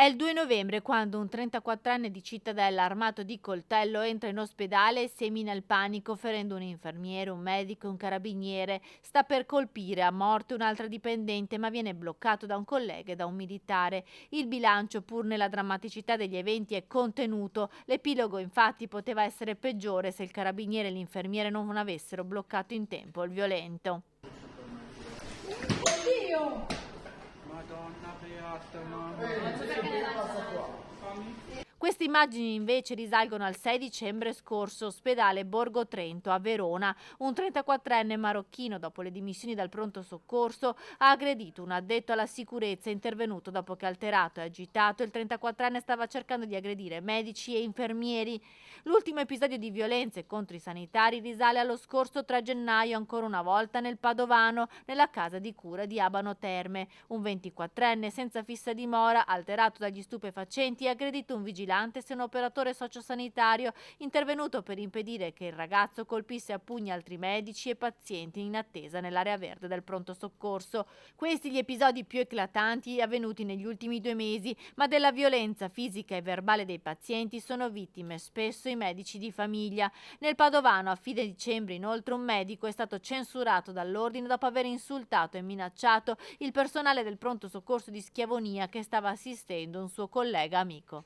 È il 2 novembre quando un 34enne di Cittadella armato di coltello entra in ospedale e semina il panico ferendo un infermiere, un medico e un carabiniere. Sta per colpire a morte un'altra dipendente ma viene bloccato da un collega e da un militare. Il bilancio, pur nella drammaticità degli eventi, è contenuto. L'epilogo infatti poteva essere peggiore se il carabiniere e l'infermiere non avessero bloccato in tempo il violento. Oddio! Madonna beata, mamma. Queste immagini invece risalgono al 6 dicembre scorso, ospedale Borgo Trento a Verona. Un 34enne marocchino, dopo le dimissioni dal pronto soccorso, ha aggredito un addetto alla sicurezza intervenuto dopo che, alterato e agitato, il 34enne stava cercando di aggredire medici e infermieri. L'ultimo episodio di violenze contro i sanitari risale allo scorso 3 gennaio, ancora una volta nel Padovano, nella casa di cura di Abano Terme. Un 24enne senza fissa dimora, alterato dagli stupefacenti, ha aggredito un vigilante se un operatore sociosanitario intervenuto per impedire che il ragazzo colpisse a pugni altri medici e pazienti in attesa nell'area verde del pronto soccorso. Questi gli episodi più eclatanti avvenuti negli ultimi 2 mesi, ma della violenza fisica e verbale dei pazienti sono vittime spesso i medici di famiglia. Nel Padovano a fine dicembre inoltre un medico è stato censurato dall'ordine dopo aver insultato e minacciato il personale del pronto soccorso di Schiavonia che stava assistendo un suo collega amico.